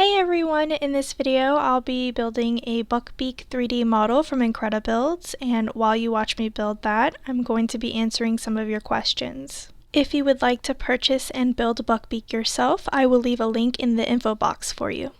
Hey everyone, in this video I'll be building a Buckbeak 3D model from IncrediBuilds, and while you watch me build that, I'm going to be answering some of your questions. If you would like to purchase and build Buckbeak yourself, I will leave a link in the info box for you.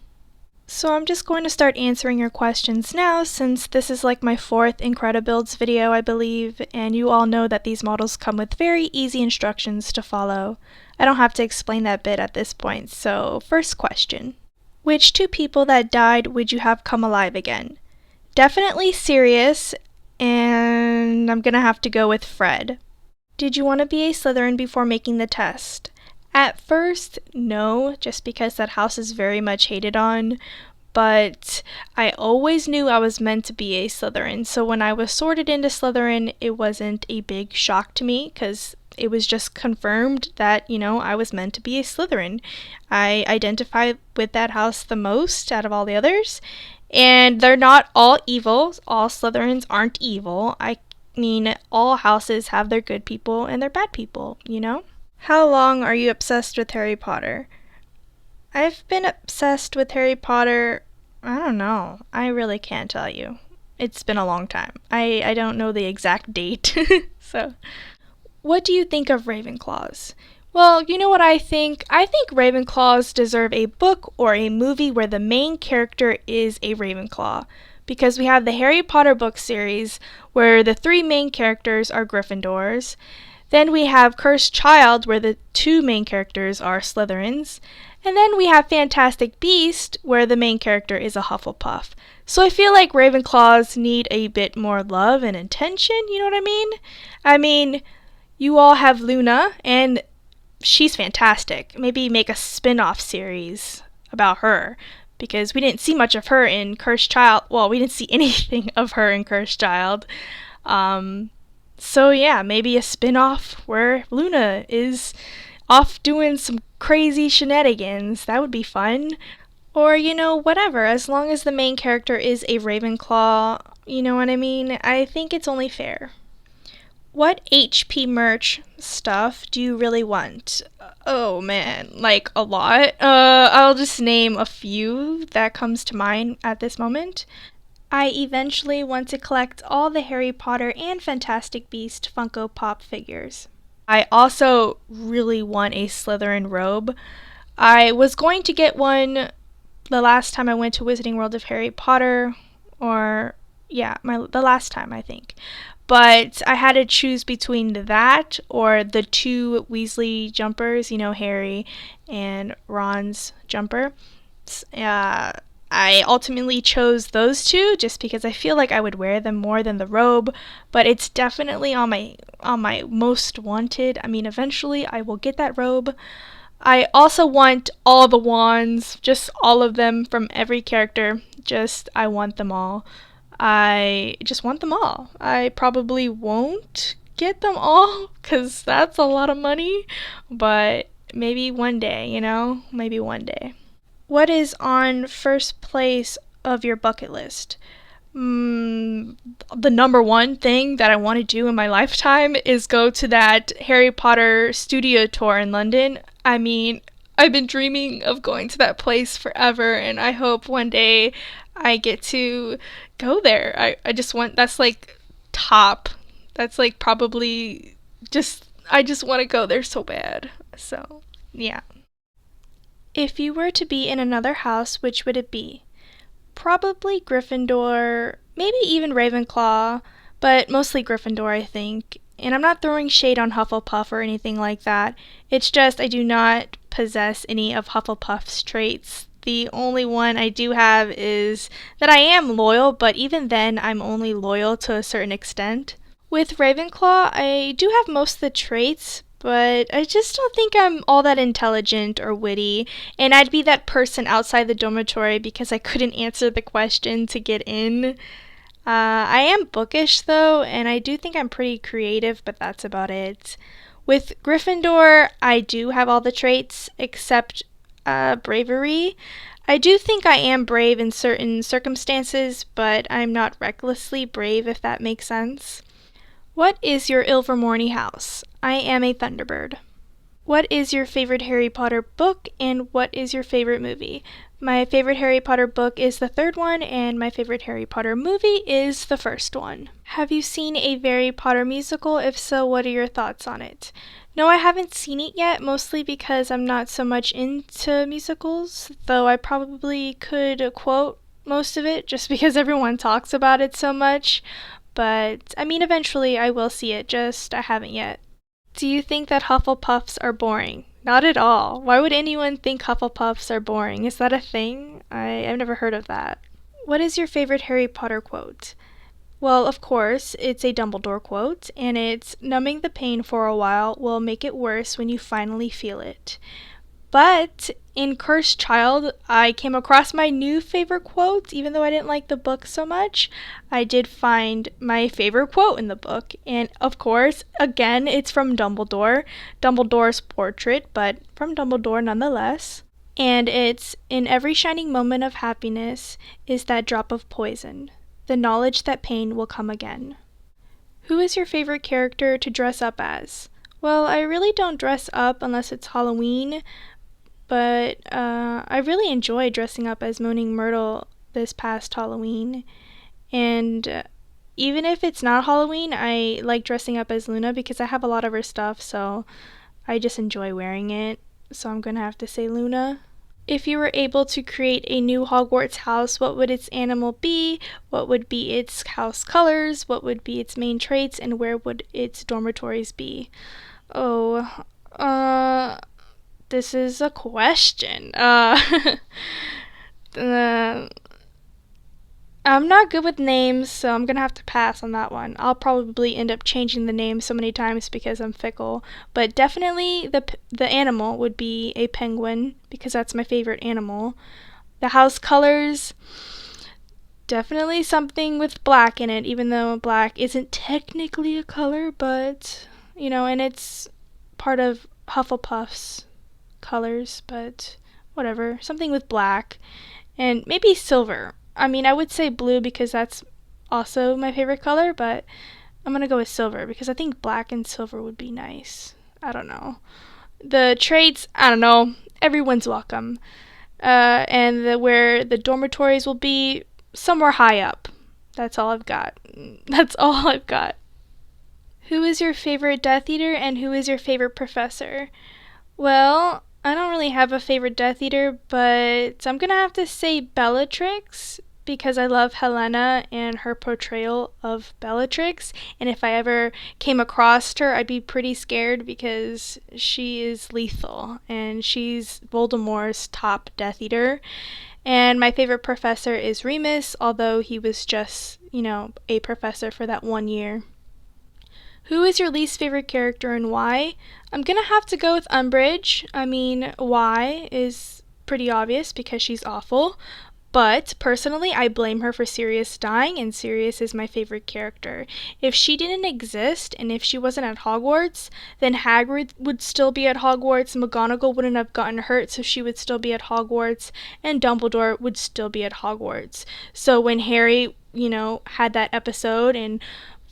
So I'm just going to start answering your questions now, since this is like my fourth IncrediBuilds video, I believe, and you all know that these models come with very easy instructions to follow. I don't have to explain that bit at this point, so first question. Which two people that died would you have come alive again? Definitely Sirius, and I'm gonna have to go with Fred. Did you want to be a Slytherin before making the test? At first, no, just because that house is very much hated on, but I always knew I was meant to be a Slytherin, so when I was sorted into Slytherin, it wasn't a big shock to me, because it was just confirmed that, I was meant to be a Slytherin. I identify with that house the most out of all the others, and they're not all evil. All Slytherins aren't evil. I mean, all houses have their good people and their bad people, How long are you obsessed with Harry Potter? I've been obsessed with Harry Potter, I don't know. I really can't tell you. It's been a long time. I don't know the exact date, so... What do you think of Ravenclaws? Well, you know what I think? I think Ravenclaws deserve a book or a movie where the main character is a Ravenclaw, because we have the Harry Potter book series where the three main characters are Gryffindors. Then we have Cursed Child where the two main characters are Slytherins. And then we have Fantastic Beast where the main character is a Hufflepuff. So I feel like Ravenclaws need a bit more love and attention, you know what I mean? You all have Luna, and she's fantastic. Maybe make a spin-off series about her, because we didn't see much of her in Cursed Child. Well, we didn't see anything of her in Cursed Child. So yeah, maybe a spin-off where Luna is off doing some crazy shenanigans. That would be fun. Or, whatever, as long as the main character is a Ravenclaw, you know what I mean? I think it's only fair. What HP merch stuff do you really want? Oh man, like a lot. I'll just name a few that comes to mind at this moment. I eventually want to collect all the Harry Potter and Fantastic Beast Funko Pop figures. I also really want a Slytherin robe. I was going to get one the last time I went to Wizarding World of Harry Potter, or the last time I think. But I had to choose between that or the two Weasley jumpers, Harry and Ron's jumper. I ultimately chose those two just because I feel like I would wear them more than the robe, but it's definitely on my most wanted. I mean, eventually I will get that robe. I also want all the wands, just all of them from every character. I want them all. I just want them all. I probably won't get them all because that's a lot of money, but maybe one day, maybe one day. What is on first place of your bucket list? The number one thing that I want to do in my lifetime is go to that Harry Potter studio tour in London. I mean, I've been dreaming of going to that place forever, and I hope one day I get to go there. I just want, that's like top. That's like probably I just want to go there so bad. So, yeah. If you were to be in another house, which would it be? Probably Gryffindor, maybe even Ravenclaw, but mostly Gryffindor, I think. And I'm not throwing shade on Hufflepuff or anything like that. It's just I do not possess any of Hufflepuff's traits. The only one I do have is that I am loyal, but even then I'm only loyal to a certain extent. With Ravenclaw, I do have most of the traits, but I just don't think I'm all that intelligent or witty, and I'd be that person outside the dormitory because I couldn't answer the question to get in. I am bookish though, and I do think I'm pretty creative, but that's about it. With Gryffindor, I do have all the traits except bravery. I do think I am brave in certain circumstances, but I'm not recklessly brave, if that makes sense. What is your Ilvermorny house? I am a Thunderbird. What is your favorite Harry Potter book, and what is your favorite movie? My favorite Harry Potter book is the third one, and my favorite Harry Potter movie is the first one. Have you seen a Harry Potter musical? If so, what are your thoughts on it? No, I haven't seen it yet, mostly because I'm not so much into musicals, though I probably could quote most of it just because everyone talks about it so much. But, I mean, eventually I will see it, just I haven't yet. Do you think that Hufflepuffs are boring? Not at all. Why would anyone think Hufflepuffs are boring? Is that a thing? I've never heard of that. What is your favorite Harry Potter quote? Well, of course, it's a Dumbledore quote, and it's numbing the pain for a while will make it worse when you finally feel it. But in Cursed Child, I came across my new favorite quote. Even though I didn't like the book so much, I did find my favorite quote in the book. And of course, again, it's from Dumbledore. Dumbledore's portrait, but from Dumbledore nonetheless. And it's, in every shining moment of happiness is that drop of poison, the knowledge that pain will come again. Who is your favorite character to dress up as? Well, I really don't dress up unless it's Halloween. But I really enjoyed dressing up as Moaning Myrtle this past Halloween. And even if it's not Halloween, I like dressing up as Luna because I have a lot of her stuff, so I just enjoy wearing it. So I'm going to have to say Luna. If you were able to create a new Hogwarts house, what would its animal be? What would be its house colors? What would be its main traits? And where would its dormitories be? Oh, this is a question. I'm not good with names, so I'm gonna have to pass on that one. I'll probably end up changing the name so many times because I'm fickle. But definitely the animal would be a penguin because that's my favorite animal. The house colors, definitely something with black in it, even though black isn't technically a color, but and it's part of Hufflepuff's colors, but whatever. Something with black and maybe silver. I mean, I would say blue because that's also my favorite color, but I'm gonna go with silver because I think black and silver would be nice. I don't know. The traits, I don't know. Everyone's welcome. And where the dormitories will be somewhere high up. That's all I've got. That's all I've got. Who is your favorite Death Eater and who is your favorite professor? Well, I don't really have a favorite Death Eater, but I'm gonna have to say Bellatrix because I love Helena and her portrayal of Bellatrix. And if I ever came across her, I'd be pretty scared because she is lethal and she's Voldemort's top Death Eater. And my favorite professor is Remus, although he was just, a professor for that 1 year. Who is your least favorite character and why? I'm gonna have to go with Umbridge. I mean, why is pretty obvious because she's awful. But personally, I blame her for Sirius dying, and Sirius is my favorite character. If she didn't exist, and if she wasn't at Hogwarts, then Hagrid would still be at Hogwarts, McGonagall wouldn't have gotten hurt, so she would still be at Hogwarts, and Dumbledore would still be at Hogwarts. So when Harry, had that episode, and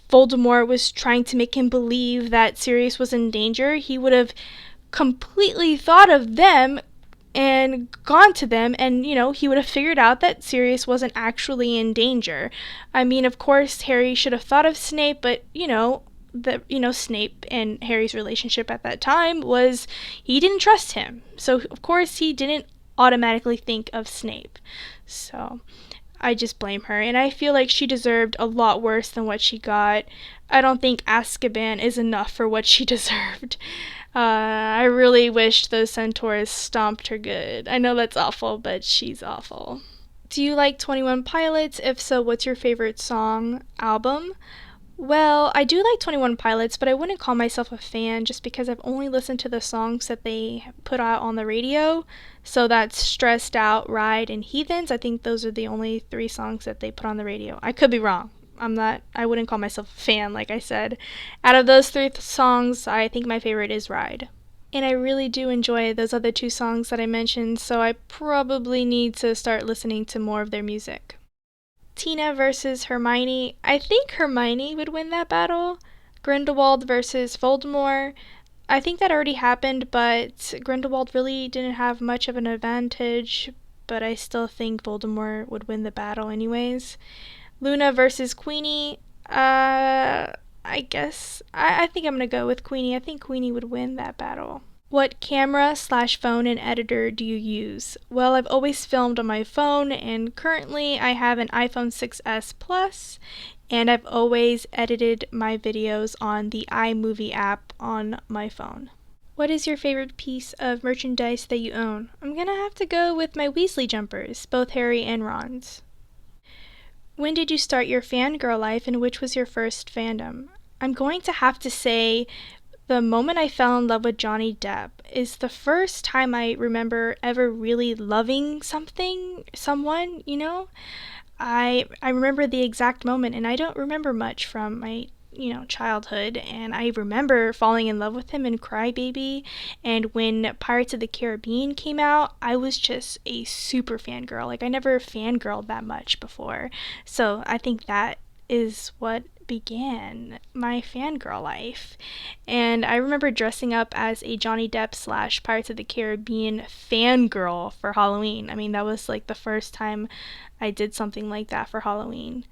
Voldemort was trying to make him believe that Sirius was in danger, he would have completely thought of them and gone to them, and he would have figured out that Sirius wasn't actually in danger. I mean, of course Harry should have thought of Snape, but Snape and Harry's relationship at that time was he didn't trust him, so of course he didn't automatically think of Snape. So I just blame her, and I feel like she deserved a lot worse than what she got. I don't think Azkaban is enough for what she deserved. I really wished those centaurs stomped her good. I know that's awful, but she's awful. Do you like 21 Pilots? If so, what's your favorite song, album? Well, I do like 21 Pilots, but I wouldn't call myself a fan just because I've only listened to the songs that they put out on the radio. So that's Stressed Out, Ride, and Heathens. I think those are the only 3 songs that they put on the radio. I could be wrong. I wouldn't call myself a fan, like I said. Out of those 3 songs, I think my favorite is Ride. And I really do enjoy those other 2 songs that I mentioned, so I probably need to start listening to more of their music. Tina versus Hermione. I think Hermione would win that battle. Grindelwald versus Voldemort. I think that already happened, but Grindelwald really didn't have much of an advantage, but I still think Voldemort would win the battle anyways. Luna versus Queenie, I guess, I think I'm gonna go with Queenie. I think Queenie would win that battle. What camera slash phone and editor do you use? Well, I've always filmed on my phone, and currently I have an iPhone 6s Plus, and I've always edited my videos on the iMovie app on my phone. What is your favorite piece of merchandise that you own? I'm gonna have to go with my Weasley jumpers, both Harry and Ron's. When did you start your fangirl life, and which was your first fandom? I'm going to have to say the moment I fell in love with Johnny Depp is the first time I remember ever really loving someone, you know? I remember the exact moment, and I don't remember much from my childhood, and I remember falling in love with him in Crybaby, and when Pirates of the Caribbean came out, I was just a super fangirl. Like, I never fangirled that much before, so I think that is what began my fangirl life. And I remember dressing up as a Johnny Depp slash Pirates of the Caribbean fangirl for Halloween. I mean, that was like the first time I did something like that for Halloween.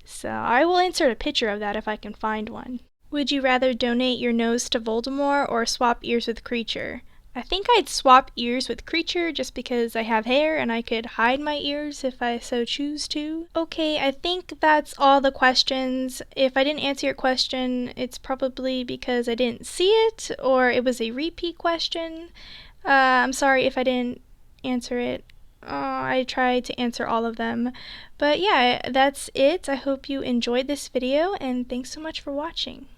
So I will insert a picture of that if I can find one. Would you rather donate your nose to Voldemort or swap ears with Creature? I think I'd swap ears with Creature just because I have hair and I could hide my ears if I so choose to. Okay, I think that's all the questions. If I didn't answer your question, it's probably because I didn't see it or it was a repeat question. I'm sorry if I didn't answer it. I tried to answer all of them. But yeah, that's it. I hope you enjoyed this video and thanks so much for watching.